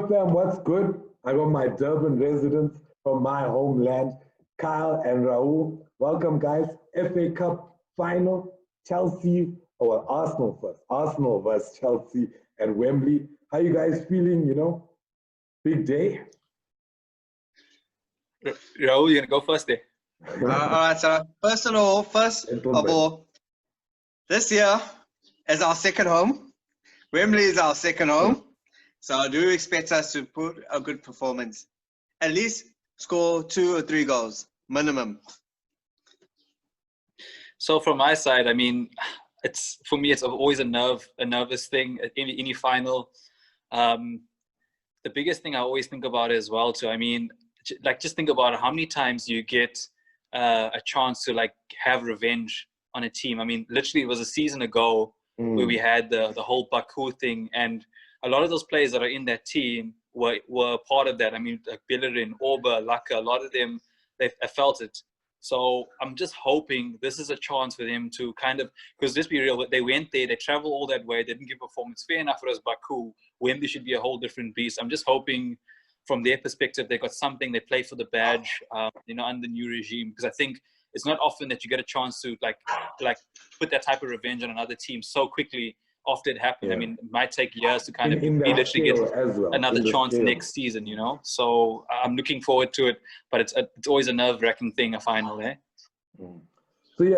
fam, what's good? I got my Durban residents from my homeland, Kyle and Raul. Welcome, guys. FA Cup final, Chelsea, or Arsenal first. Arsenal versus Chelsea at Wembley. How you guys feeling, Big day? Raul, you're going to go first there. All right, so first of all, this year is our second home. Wembley is our second home. So I do expect us to put a good performance. At least score 2 or 3 goals, minimum. So from my side, I mean, for me, it's always a nervous thing at any final. The biggest thing I always think about as well, too, I mean, just think about how many times you get a chance to have revenge on a team. I mean, literally it was a season ago where we had the whole Baku thing, and a lot of those players that are in that team were part of that. I mean, like Bellerin, Orba, Laka, a lot of them, they felt it. So I'm just hoping this is a chance for them to kind of, because let's be real, they went there, they traveled all that way, they didn't give performance. Fair enough, it was Baku. Wembley should be a whole different beast. I'm just hoping from their perspective, they got something, they play for the badge, under the new regime. Because I think it's not often that you get a chance to like put that type of revenge on another team so quickly after it happened. Yeah. I mean, it might take years to kind of literally get another chance next season, So I'm looking forward to it, but it's always a nerve-wracking thing, a final, eh? So yeah,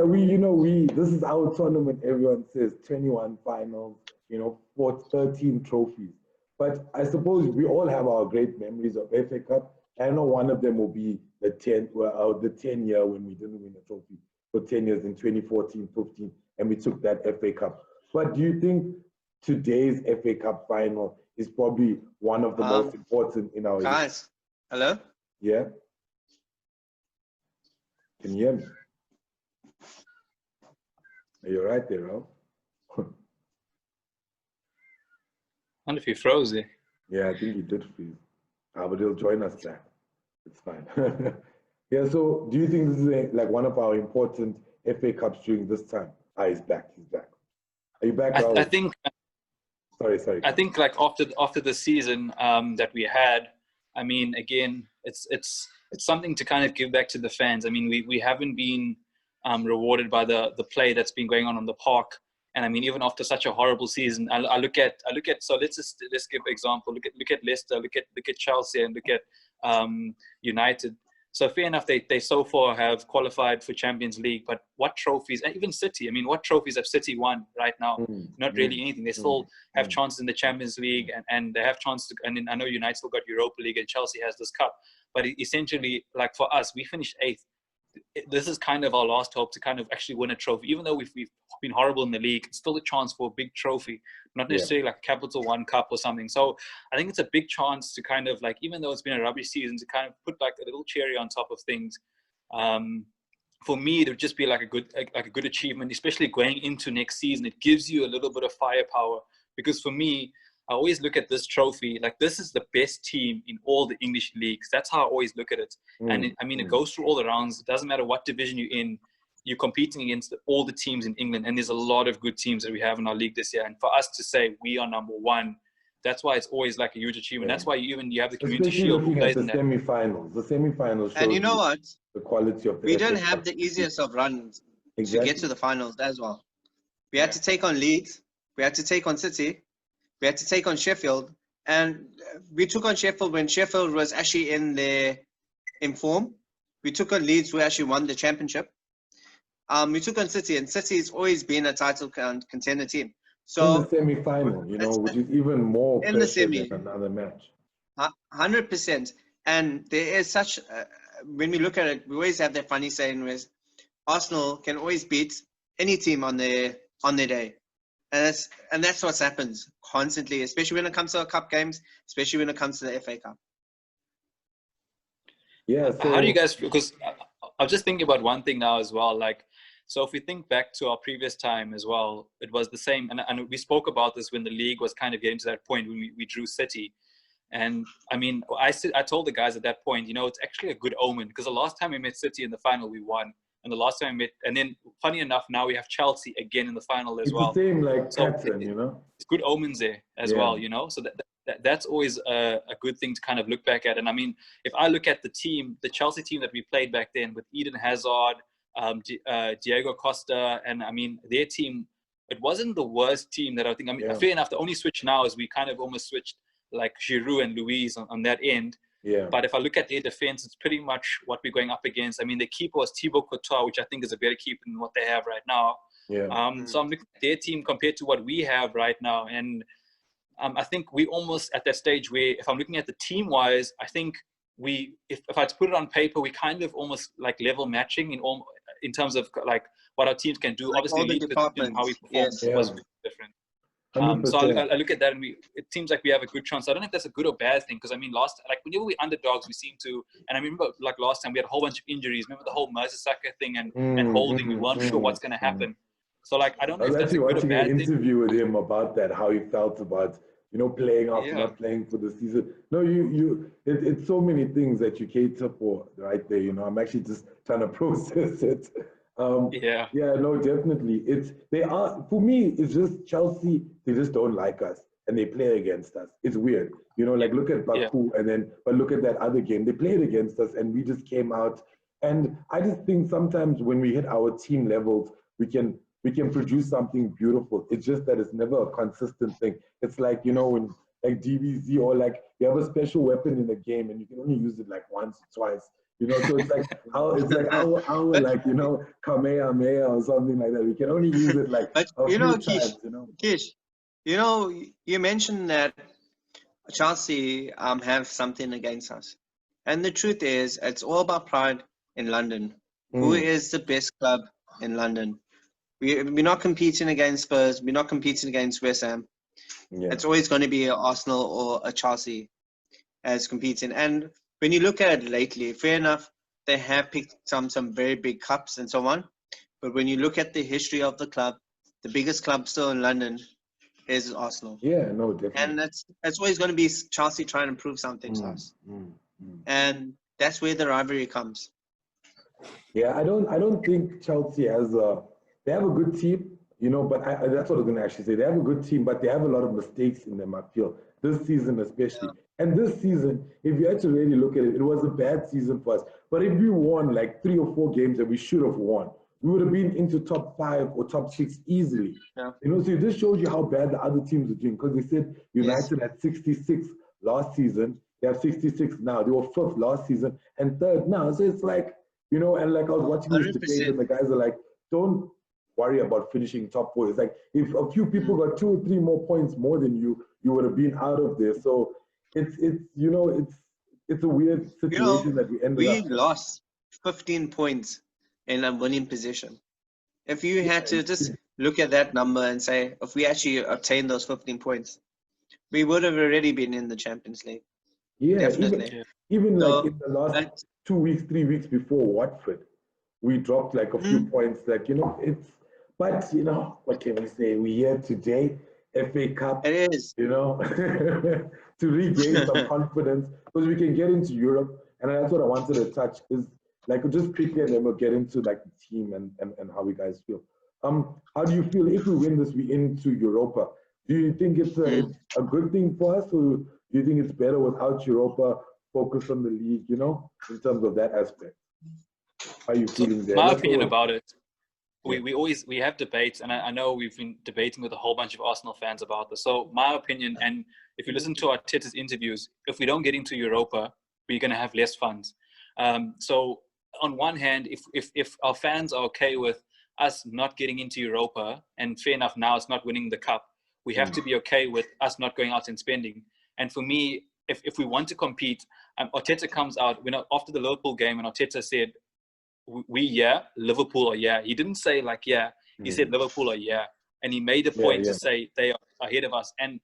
this is our tournament. Everyone says 21 finals, 13 trophies. But I suppose we all have our great memories of FA Cup. I know one of them will be the 10 year when we didn't win a trophy for 10 years in 2014, 15, and we took that FA Cup. But do you think today's FA Cup final is probably one of the most important in our guys, hello? Yeah? Can you hear me? Are you right there, Raul? I wonder if he froze there. Yeah, I think he did freeze. But he'll join us back. It's fine. Yeah, so do you think this is one of our important FA Cups during this time? He's back. He's back. Are you back? I think. Sorry. I think after the season that we had, I mean, again, it's something to kind of give back to the fans. I mean, we haven't been rewarded by the play that's been going on the park, and I mean, even after such a horrible season, I look at. So let's give an example. Look at Leicester. Look at Chelsea, and look at United. So fair enough, they so far have qualified for Champions League, but what trophies, and even City, I mean, what trophies have City won right now? Not really anything. They still have chances in the Champions League, and they have chances to, and then I know United still got Europa League, and Chelsea has this cup. But essentially, for us, we finished 8th. This is kind of our last hope to kind of actually win a trophy. Even though we've been horrible in the league, it's still a chance for a big trophy, not necessarily like a Capital One Cup or something. So I think it's a big chance to kind of even though it's been a rubbish season, to kind of put a little cherry on top of things. For me, it would just be a good achievement, especially going into next season. It gives you a little bit of firepower, because for me, I always look at this trophy this is the best team in all the English leagues. That's how I always look at it. And it goes through all the rounds. It doesn't matter what division you're in. You're competing against all the teams in England. And there's a lot of good teams that we have in our league this year. And for us to say we are number 1, that's why it's always a huge achievement. That's why you have the Community Shield. Looking at the semi-finals. The semi-finals show and you know what? The quality of the we don't have the easiest of runs to get to the finals as well. We had to take on Leeds. We had to take on City. We had to take on Sheffield, and we took on Sheffield when Sheffield was actually in form. We took on Leeds, who actually won the championship. We took on City, and City's always been a title contender team. So in the semi-final, which is even more in the semi than another match. 100%. And there is such when we look at it, we always have that funny saying where Arsenal can always beat any team on their day. And that's what happens constantly, especially when it comes to our cup games, especially when it comes to the FA Cup. Yeah. So how do you guys feel? Because I was just thinking about one thing now as well. So if we think back to our previous time as well, it was the same. And we spoke about this when the league was kind of getting to that point when we drew City. And I mean, I told the guys at that point, it's actually a good omen, because the last time we met City in the final, we won. And the last time we met, and then funny enough, now we have Chelsea again in the final as well. It's the same pattern, It's good omens there as well, So that's always a good thing to kind of look back at. And I mean, if I look at the Chelsea team that we played back then with Eden Hazard, Diego Costa, and I mean, their team, it wasn't the worst team that I think. I mean, fair enough. The only switch now is we kind of almost switched like Giroud and Luiz on that end. Yeah. But if I look at their defense, it's pretty much what we're going up against. I mean, the keeper was Thibaut Courtois, which I think is a better keeper than what they have right now. Yeah. So I'm looking at their team compared to what we have right now. And I think we almost at that stage where, if I'm looking at the team-wise, I think if I had to put it on paper, we kind of almost like level matching in terms of like what our teams can do. Like obviously, how we perform was different. So I look at that, and it seems like we have a good chance. I don't know if that's a good or bad thing, because I mean, whenever we underdogs, we seem to. And I remember like last time we had a whole bunch of injuries. Remember the whole Mertesacker thing and Holding. We weren't sure what's going to happen. So like I don't know if that's a good or bad thing. I was actually watching an interview with him about that, how he felt about playing after not playing for the season. No, it's so many things that you cater for right there. I'm actually just trying to process it. No, definitely. For me, it's just Chelsea, they just don't like us and they play against us. It's weird. Like look at Baku but look at that other game. They played against us and we just came out. And I just think sometimes when we hit our team levels, we can produce something beautiful. It's just that it's never a consistent thing. It's like, when like DBZ, or like you have a special weapon in the game and you can only use it like once or twice. So it's like our Kamehameha or something like that. We can only use it like a few times, Kish, you mentioned that Chelsea have something against us. And the truth is, it's all about pride in London. Who is the best club in London? We're not competing against Spurs. We're not competing against West Ham. Yeah. It's always going to be an Arsenal or a Chelsea as competing. And when you look at it lately, fair enough, they have picked some very big cups and so on. But when you look at the history of the club, the biggest club still in London is Arsenal. Yeah, no, definitely. And that's always going to be Chelsea trying to prove something to us. And that's where the rivalry comes. Yeah, I don't think Chelsea has they have a good team, but that's what I was going to actually say. They have a good team, but they have a lot of mistakes in them, I feel, this season especially. Yeah. And this season, if you had to really look at it, it was a bad season for us. But if we won like 3 or 4 games that we should have won, we would have been into top 5 or top 6 easily. Yeah. So it just shows you how bad the other teams are doing, because they said United had 66 last season. They have 66 now. They were 5th last season and 3rd now. So it's like, and like I was watching this debate and the guys are like, don't worry about finishing top 4. It's like if a few people got 2 or 3 more points more than you, you would have been out of there. So it's a weird situation that we ended up. We lost 15 points in a winning position. If you had to just look at that number and say, if we actually obtained those 15 points, we would have already been in the Champions League. Yeah, definitely. Even like in the last 2 weeks, 3 weeks before Watford, we dropped like a few points. Like, but what can we say? We're here today, FA Cup. It is. To regain some confidence, because we can get into Europe. And that's what I wanted to touch, is like just quickly, and then we'll get into like the team and how we guys feel. How do you feel if we win this, we into Europa? Do you think it's a good thing for us, or do you think it's better without Europa, focus on the league, in terms of that aspect? How are you feeling there? My opinion about it, we have debates, and I know we've been debating with a whole bunch of Arsenal fans about this. So my opinion, and if you listen to Arteta's interviews, if we don't get into Europa, we're going to have less funds. So on one hand, if our fans are okay with us not getting into Europa, and fair enough, now it's not winning the cup, we have to be okay with us not going out and spending. And for me, if we want to compete, Arteta comes out after the Liverpool game, and Arteta said, Liverpool or he didn't say like he said Liverpool or and he made a point to say they are ahead of us. And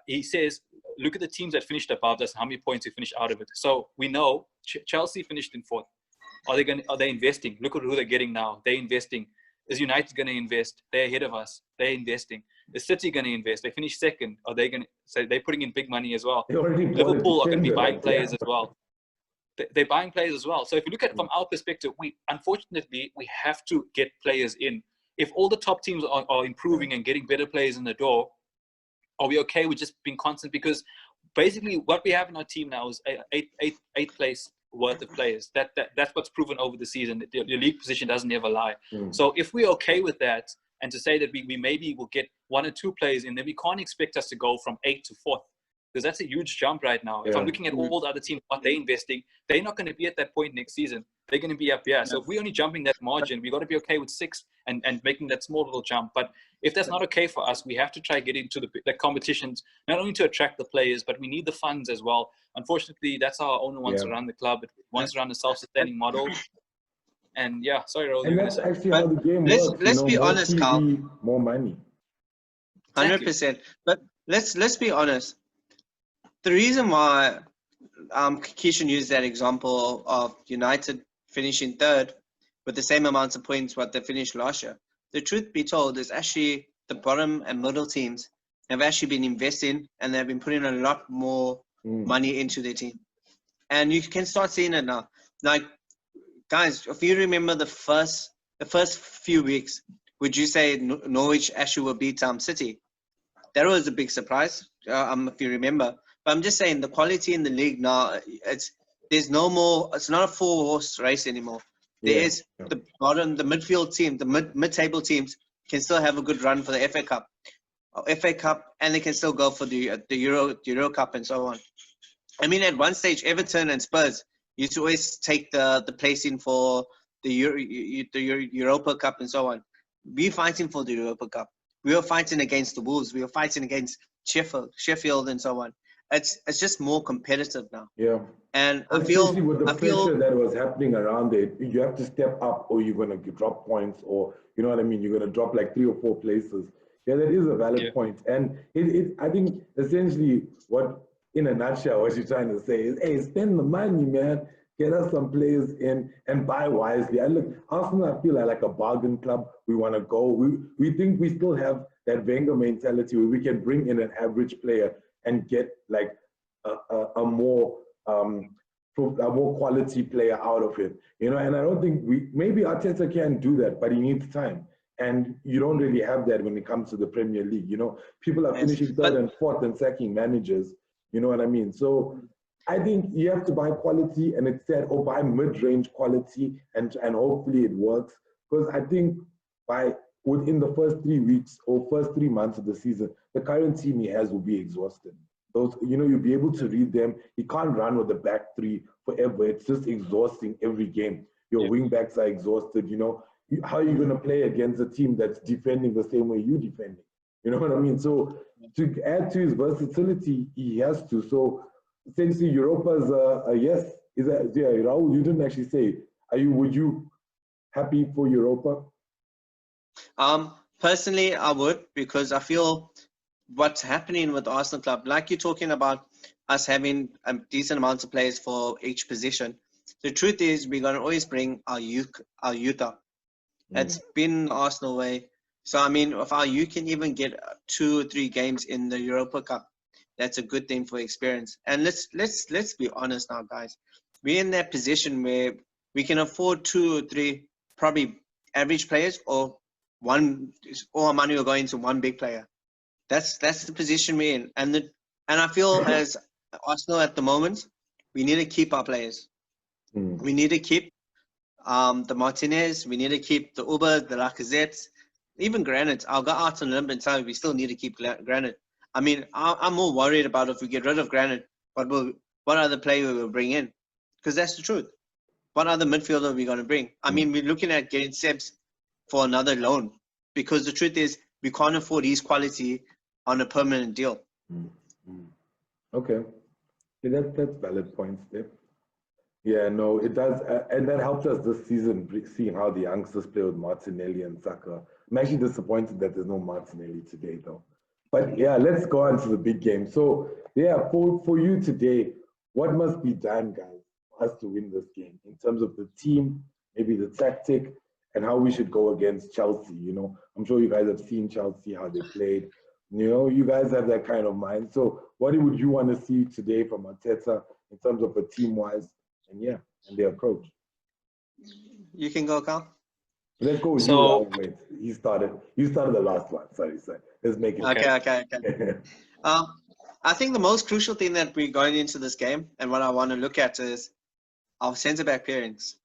he says, look at the teams that finished above us, how many points we finished out of it. So we know Chelsea finished in 4th. Are they investing? Look at who they're getting now. They're investing. Is United going to invest? They're ahead of us. They're investing. Is City going to invest? They finished 2nd. Are they going to say they're putting in big money as well? Liverpool are going to be buying players as well. They're buying players as well. So if you look at it from our perspective, unfortunately we have to get players in. If all the top teams are improving and getting better players in the door, are we okay with just being constant? Because basically what we have in our team now is eighth place worth of players. That's what's proven over the season. Your league position doesn't ever lie. So if we're okay with that, and to say that we maybe will get 1 or 2 players in, then we can't expect us to go from 8th to 4th, because that's a huge jump right now. If I'm looking at all the other teams, what they're investing, they're not going to be at that point next season. They're going to be up here. So if we're only jumping that margin, we got to be okay with 6th and making that small little jump. But if that's not okay for us, we have to try get into the competitions, not only to attract the players, but we need the funds as well. Unfortunately, that's how our owner wants to run the club. It wants to run a self-sustaining model. And yeah, sorry, Raul, And you're that's going to say. actually how the game works. Let's be more honest, TV, Carl. more money. 100%. But let's be honest. The reason why Keishan used that example of United finishing 3rd with the same amounts of points what they finished last year, the truth be told is actually the bottom and middle teams have actually been investing, and they've been putting a lot more money into their team. And you can start seeing it now. Like, guys, if you remember the first few weeks, would you say Norwich actually will beat City? That was a big surprise, if you remember. But I'm just saying the quality in the league now, there's no more, it's not a 4-horse race anymore. There is the bottom, the midfield team, the mid-table teams can still have a good run for the FA Cup, and they can still go for the Euro Cup and so on. I mean, at one stage, Everton and Spurs used to always take the place in for the Europa Cup and so on. We're fighting for the Europa Cup. We were fighting against the Wolves. We were fighting against Sheffield and so on. It's just more competitive now. Yeah. And especially with the pressure that was happening around it, you have to step up or you're going to drop points, or you know what I mean, you're going to drop like 3 or 4 places. Yeah, that is a valid point. And I think essentially what, in a nutshell, what you're trying to say is, hey, spend the money, man. Get us some players in and buy wisely. And look, Arsenal, I feel like a bargain club. We want to go. We think we still have that Wenger mentality where we can bring in an average player and get like a more quality player out of it. You know, and I don't think maybe Arteta can do that, but he needs time. And you don't really have that when it comes to the Premier League. You know, people are finishing 3rd and 4th and sacking managers. You know what I mean? So I think you have to buy quality, and it's said, or buy mid-range quality, and hopefully it works. Because I think within the first 3 weeks or first 3 months of the season, the current team he has will be exhausted. Those, you know, you'll be able to read them. He can't run with the back 3 forever. It's just exhausting every game. Your wing backs are exhausted. You know, how are you going to play against a team that's defending the same way you're defending? You know what I mean? So to add to his versatility, he has to. So essentially, Europa's a yes. Is that, yeah, Raul, you didn't actually say. Would you happy for Europa? Personally, I would, because I feel what's happening with the Arsenal club, like you're talking about us having a decent amount of players for each position. The truth is, we're going to always bring our youth up. It's been the Arsenal way. So, I mean, if our youth can even get 2 or 3 games in the Europa Cup, that's a good thing for experience. And let's be honest now, guys. We're in that position where we can afford 2 or 3 probably average players, or all our money will go into one big player. That's the position we're in. And I feel as Arsenal at the moment, we need to keep our players. We need to keep the Martinez. We need to keep the Uber, the Lacazettes, even Granit. I'll go out on a limb and tell you we still need to keep Granit. I mean, I'm more worried about if we get rid of Granit, what other player we will bring in? Because that's the truth. What other midfielder are we going to bring? I mean, we're looking at getting Sebs for another loan, because the truth is we can't afford his quality on a permanent deal. Okay. Yeah, that's valid points there. Yeah, no, it does. And that helped us this season, seeing how the youngsters play with Martinelli and Saka. I'm actually disappointed that there's no Martinelli today, though. But yeah, let's go on to the big game. So yeah, for you today, what must be done, guys, for us to win this game in terms of the team, maybe the tactic, and how we should go against Chelsea? You know, I'm sure you guys have seen Chelsea, how they played. You know, you guys have that kind of mind. So what would you want to see today from Arteta in terms of a team-wise, and their approach? You can go, Carl. Let's go with you, Raul. Wait, you started the last one. Sorry. Let's make it. Okay. I think the most crucial thing that we're going into this game and what I want to look at is our centre-back pairings.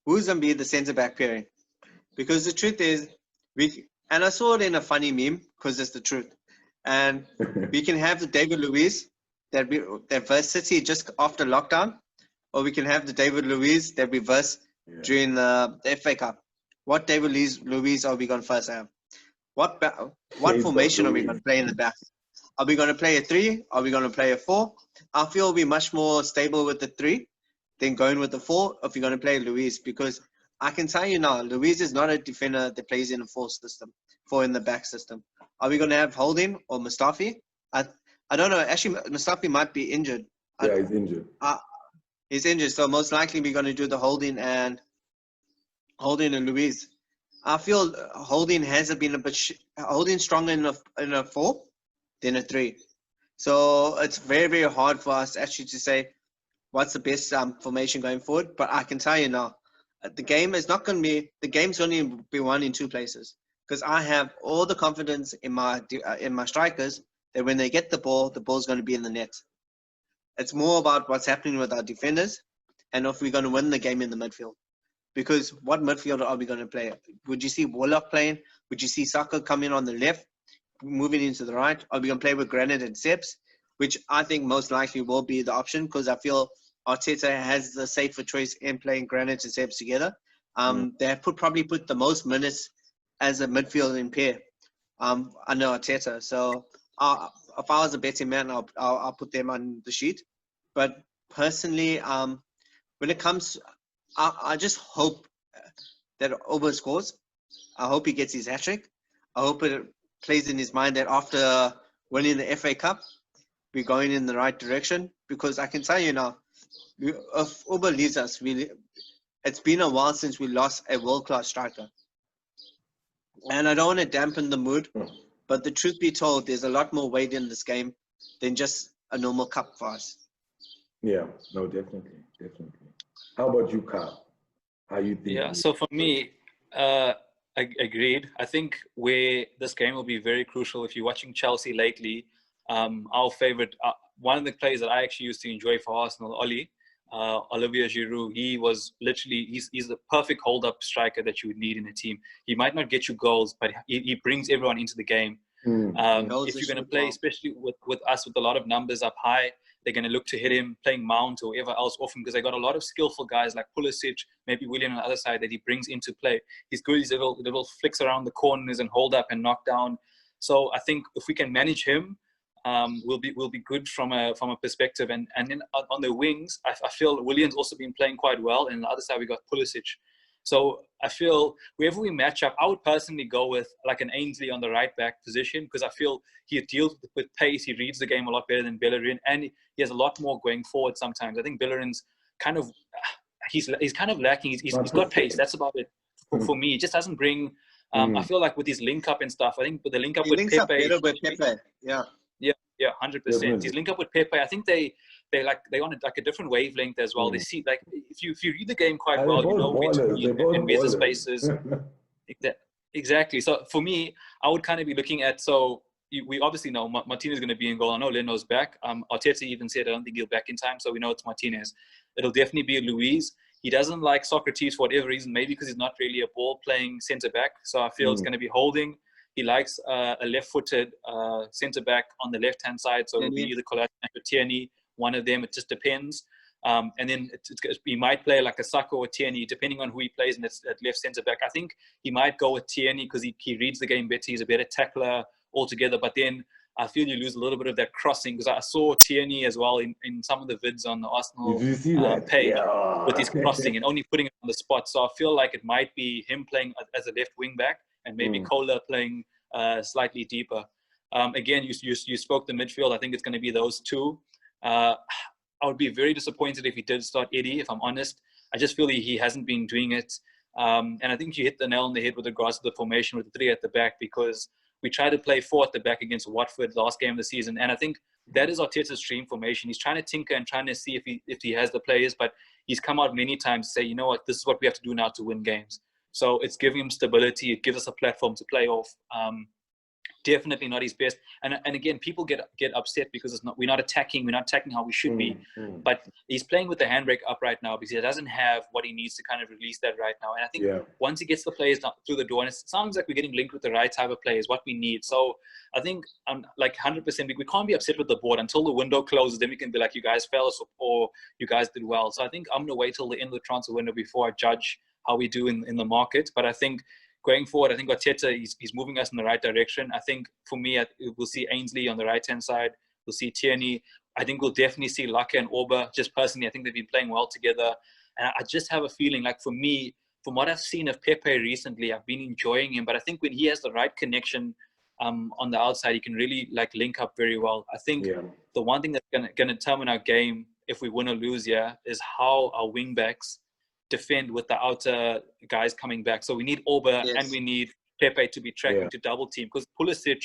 Who's going to be the centre-back pairing? Because the truth is, and I saw it in a funny meme because it's the truth. And we can have the David Luiz that versus City just after lockdown, or we can have the David Luiz that we verse during the FA Cup. What David Luiz are we going to first have? What formation are we going to play in the back? Are we going to play a 3? Are we going to play a 4? I feel we'll be much more stable with the 3 than going with the 4 if you're going to play Luiz, because I can tell you now, Luiz is not a defender that plays in a 4 system, 4 in the back system. Are we going to have Holding or Mustafi? I don't know. Actually, Mustafi might be injured. Yeah, he's injured. He's injured, so most likely we're going to do the Holding and Luiz. I feel Holding hasn't been Holding stronger in a 4 than a 3. So it's very, very hard for us actually to say what's the best formation going forward. But I can tell you now, the game's going to be won in 2 places, because I have all the confidence in my strikers that when they get the ball's going to be in the net. It's more about what's happening with our defenders and if we're going to win the game in the midfield. Because what midfield are we going to play? Would you see Warlock playing? Would you see Saka coming on the left, moving into the right? Are we going to play with Granit and Seps? Which I think most likely will be the option, because I feel Arteta has the safer choice in playing Granit and Seps together. They have probably put the most minutes as a midfield in pair under Arteta. So if I was a betting man, I'll put them on the sheet. But personally, when it comes, I just hope that Oba scores. I hope he gets his hat-trick. I hope it plays in his mind that after winning the FA Cup, we're going in the right direction. Because I can tell you now, if Oba leaves us, it's been a while since we lost a world-class striker. And I don't want to dampen the mood, but the truth be told, there's a lot more weight in this game than just a normal cup for us. Yeah, no, definitely. How about you, Carl? How you think? Yeah, so for me, agreed. I think where this game will be very crucial, if you're watching Chelsea lately, our favorite, one of the players that I actually used to enjoy for Arsenal, Olivier Giroud, he was literally, he's the perfect hold-up striker that you would need in a team. He might not get you goals, but he brings everyone into the game. If you're going to play, especially with us with a lot of numbers up high, they're going to look to hit him playing Mount or whoever else often, because they got a lot of skillful guys like Pulisic, maybe Willian on the other side that he brings into play. He's good. He's little flicks around the corners and hold up and knock down. So I think if we can manage him, we'll be good from a perspective. And then on the wings, I feel Willian's also been playing quite well. And on the other side, we got Pulisic. So I feel wherever we match up, I would personally go with like an Ainsley on the right back position, because I feel he deals with pace. He reads the game a lot better than Bellerin, and he has a lot more going forward sometimes. I think Bellerin's kind of, he's kind of lacking. He's got pace. That's about it for me. He just doesn't bring, I feel like with his link up and stuff, I think with the link up with Pepe. Better with Pepe. Yeah, 100%. His link up with Pepe, I think they on a different wavelength as well. They see, like, if you read the game quite well, you know where to be and where's the spaces. Exactly. So for me, I would kind of be looking at, so we obviously know Martinez is going to be in goal. I know Leno's back. Arteta even said I don't think he'll back in time, so we know it's Martinez. It'll definitely be Luiz. He doesn't like Socrates for whatever reason, maybe because he's not really a ball-playing centre-back. So I feel it's going to be Holding. He likes a left-footed centre-back on the left-hand side, so it'll be either Kolasinac or Tierney, one of them. It just depends. And then he might play like a Saka or Tierney, depending on who he plays in at left centre-back. I think he might go with Tierney because he reads the game better. He's a better tackler altogether. But then I feel you lose a little bit of that crossing, because I saw Tierney as well in some of the vids on the Arsenal page with his crossing and only putting it on the spot. So I feel like it might be him playing as a left wing-back, and maybe Kohler playing slightly deeper. Again, you spoke the midfield. I think it's going to be those two. I would be very disappointed if he did start Eddie, if I'm honest. I just feel he hasn't been doing it. And I think you hit the nail on the head with regards to the formation with the 3 at the back, because we tried to play 4 at the back against Watford last game of the season. And I think that is Arteta's dream formation. He's trying to tinker and trying to see if he has the players, but he's come out many times to say, you know what, this is what we have to do now to win games. So it's giving him stability. It gives us a platform to play off. Definitely not his best. And again, people get upset because we're not attacking how we should be. But he's playing with the handbrake up right now because he doesn't have what he needs to kind of release that right now. And I think once he gets the players through the door, and it sounds like we're getting linked with the right type of players, what we need. So I think I'm like 100%. We can't be upset with the board until the window closes. Then we can be like, you guys fell or you guys did well. So I think I'm gonna wait till the end of the transfer window before I judge how we do in the market. But I think going forward, I think Arteta, he's moving us in the right direction. I think for me, we'll see Ainsley on the right-hand side. We'll see Tierney. I think we'll definitely see Laka and Orba. Just personally, I think they've been playing well together. And I just have a feeling like for me, from what I've seen of Pepe recently, I've been enjoying him. But I think when he has the right connection on the outside, he can really like link up very well. I think the one thing that's going to determine our game, if we win or lose here, is how our wing-backs defend with the outer guys coming back. So we need Orba and we need Pepe to be tracking to double team, because Pulisic,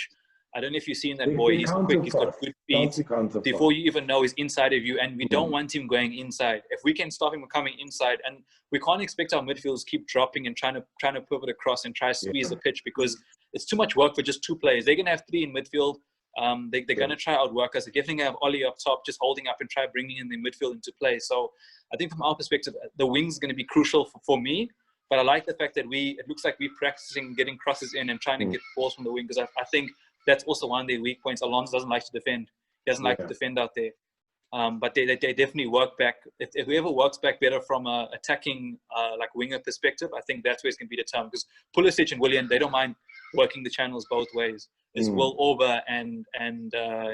I don't know if you've seen that boy, he's quick, he's got good feet. Before you even know, he's inside of you, and we don't want him going inside. If we can stop him from coming inside, and we can't expect our midfielders keep dropping and trying to pivot across and try to squeeze the pitch, because it's too much work for just two players. They're going to have three in midfield. They're going to try outwork us. They're definitely going to have Ollie up top, just holding up and try bringing in the midfield into play. So I think from our perspective, the wing's going to be crucial for me. But I like the fact that it looks like we're practicing getting crosses in and trying to get balls from the wing, because I think that's also one of their weak points. Alonso doesn't like to defend. He doesn't like to defend out there. But they definitely work back. If whoever works back better from a attacking like winger perspective, I think that's where it's going to be determined. Because Pulisic and Willian, they don't mind working the channels both ways. It's Will Orba and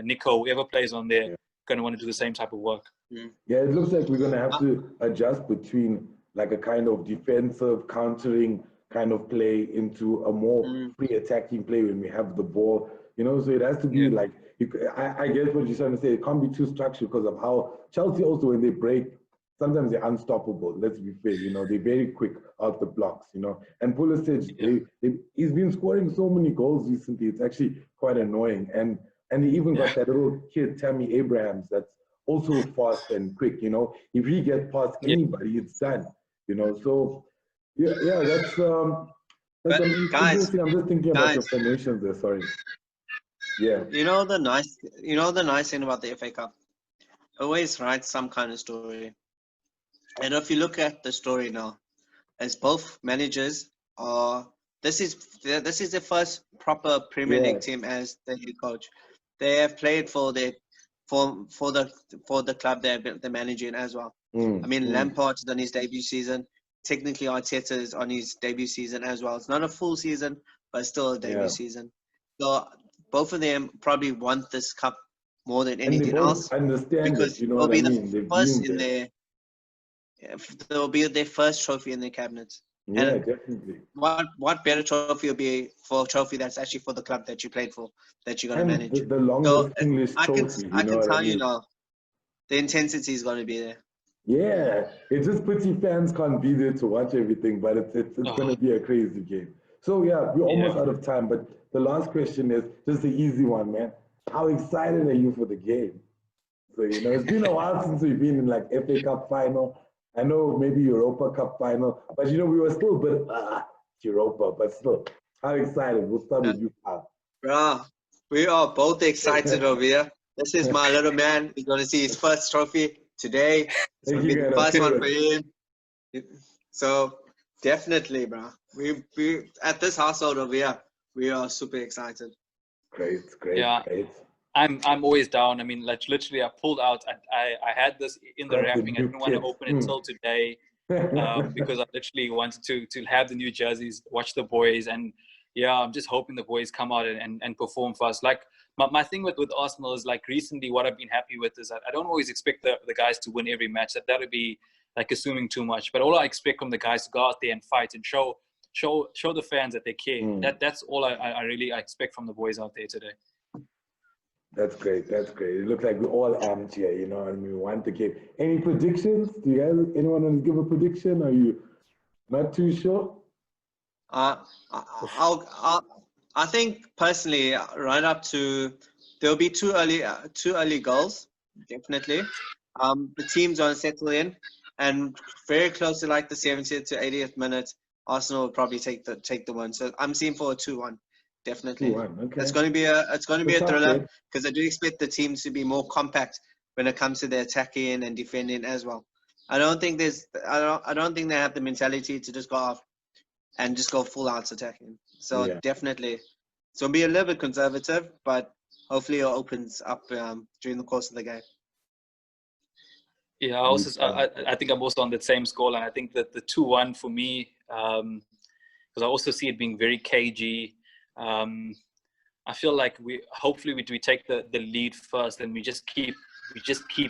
Nico, whoever plays on there, going to want to do the same type of work. Yeah, it looks like we're going to have to adjust between like a kind of defensive, countering kind of play into a more free attacking play when we have the ball. You know, so it has to be like, I guess what you're trying to say, it can't be too structured because of how Chelsea also, when they break, sometimes they're unstoppable. Let's be fair, you know, they're very quick out the blocks, you know. And Pulisic, he's been scoring so many goals recently. It's actually quite annoying. And he even got that little kid, Tammy Abrahams, that's also fast and quick, you know. If he gets past anybody, it's done, you know. So, that's guys, interesting. I'm just thinking about the formations there, sorry. Yeah. You know the nice thing about the FA Cup? Always write some kind of story. And if you look at the story now, as both managers this is their first proper Premier League team as the head coach. They have played for the club they're managing as well. I mean, Lampard's on his debut season. Technically, Arteta is on his debut season as well. It's not a full season, but still a debut season. So both of them probably want this cup more than anything else. Understand because it, you know what I mean? They'll be their first trophy in their cabinets. Yeah, and definitely. What better trophy will be for a trophy that's actually for the club that you played for, that you're going to manage? The longest English trophy. I can tell you now, the intensity is going to be there. Yeah, it's just pretty fans can't be there to watch everything, but it's going to be a crazy game. So yeah, we're almost out of time, but the last question is just the easy one, man. How excited are you for the game? So, you know, it's been a while since we've been in like FA Cup final. I know maybe Europa Cup final, but you know, we were still a bit Europa, but still, how excited? We'll start with you, Pal. Bruh, we are both excited over here. This is my little man. He's going to see his first trophy today. It's going to be the first one for him. So definitely, bro. We at this household over here, we are super excited. Great. I'm always down. I mean, like literally, I pulled out. I had this in the wrapping. I didn't want to open it until today because I literally wanted to have the new jerseys, watch the boys, and I'm just hoping the boys come out and perform for us. Like my thing with Arsenal is like recently, what I've been happy with is that I don't always expect the guys to win every match. That would be like assuming too much. But all I expect from the guys to go out there and fight and show the fans that they care. That's all I really expect from the boys out there today. That's great. It looks like we're all amped here, you know, and we want the game. Any predictions? Do you guys, anyone want to give a prediction? Are you not too sure? I think personally, right up to there'll be two early goals, definitely. The team's gonna settle in, and very close to like the 70th to 80th minute, Arsenal will probably take the win. So I'm seeing for a 2-1. definitely. 2-1. Okay. It's going to be a Tough thriller game. because I do expect the teams to be more compact when it comes to their attacking and defending as well. I don't think they have the mentality to just go off and just go full out attacking. So Yeah. definitely, so be a little bit conservative, but hopefully it opens up during the course of the game. Yeah, I think I'm also on the same score, and I think that the 2-1 for me, because I also see it being very cagey. I feel like we take the lead first, and we just keep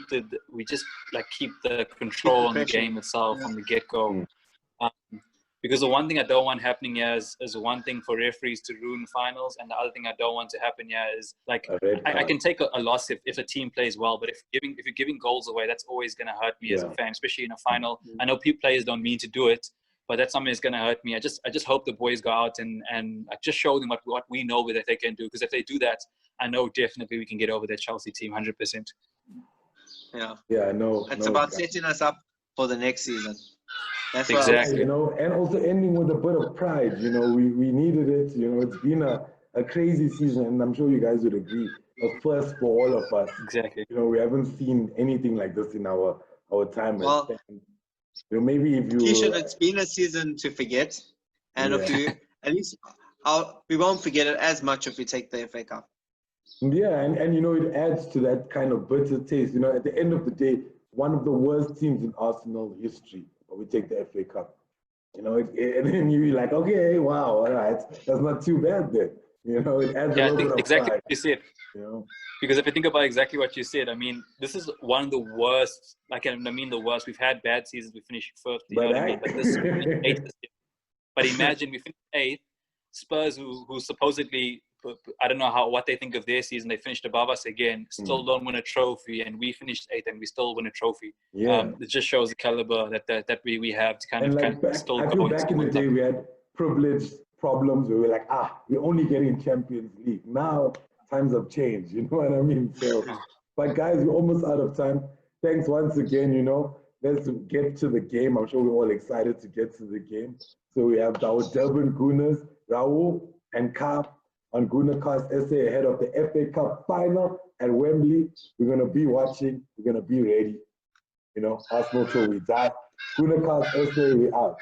the control on the game itself from the get go. Because the one thing I don't want happening here is one thing for referees to ruin finals, and the other thing I don't want to happen here is like I can take a loss if a team plays well, but if you're giving goals away, that's always going to hurt me as a fan, especially in a final. I know players don't mean to do it, but that's something that's going to hurt me. I just hope the boys go out and just show them what we know that they can do, because if they do that, I know definitely we can get over that Chelsea team 100%. Yeah, I know. It's about setting us up for the next season. That's exactly. You know, and also ending with a bit of pride. You know, we needed it. You know, it's been a crazy season, and I'm sure you guys would agree. A first for all of us. Exactly. You know, we haven't seen anything like this in our time as fans. You know, maybe if you. Keishan, it's been a season to forget, and if we at least we won't forget it as much if we take the FA Cup. Yeah, and you know, it adds to that kind of bitter taste. You know, at the end of the day, one of the worst teams in Arsenal history, but we take the FA Cup. You know, and then you're like, okay, wow, all right, that's not too bad then. You know, it adds a little bit of exactly pride. what you said. You know? Because if you think about exactly what you said, I mean, this is one of the worst. The worst. We've had bad seasons. We finished 5th. You know what I mean? But this we finished 8th this year. But imagine we finished 8th. Spurs, who supposedly, I don't know what they think of their season. They finished above us again. Still don't win a trophy, and we finished 8th, and we still win a trophy. Yeah, it just shows the caliber that we have to kind of still I go. feel back in the day, we had privileged problems. We were like, we're only getting Champions League. Now times have changed. You know what I mean? So, but guys, we're almost out of time. Thanks once again. You know, let's get to the game. I'm sure we're all excited to get to the game. So we have our Durban Gooners, Raul and Ka on Goonercast SA ahead of the FA Cup final at Wembley. We're going to be watching. We're going to be ready. You know, Arsenal till we die. Goonercast SA, we out.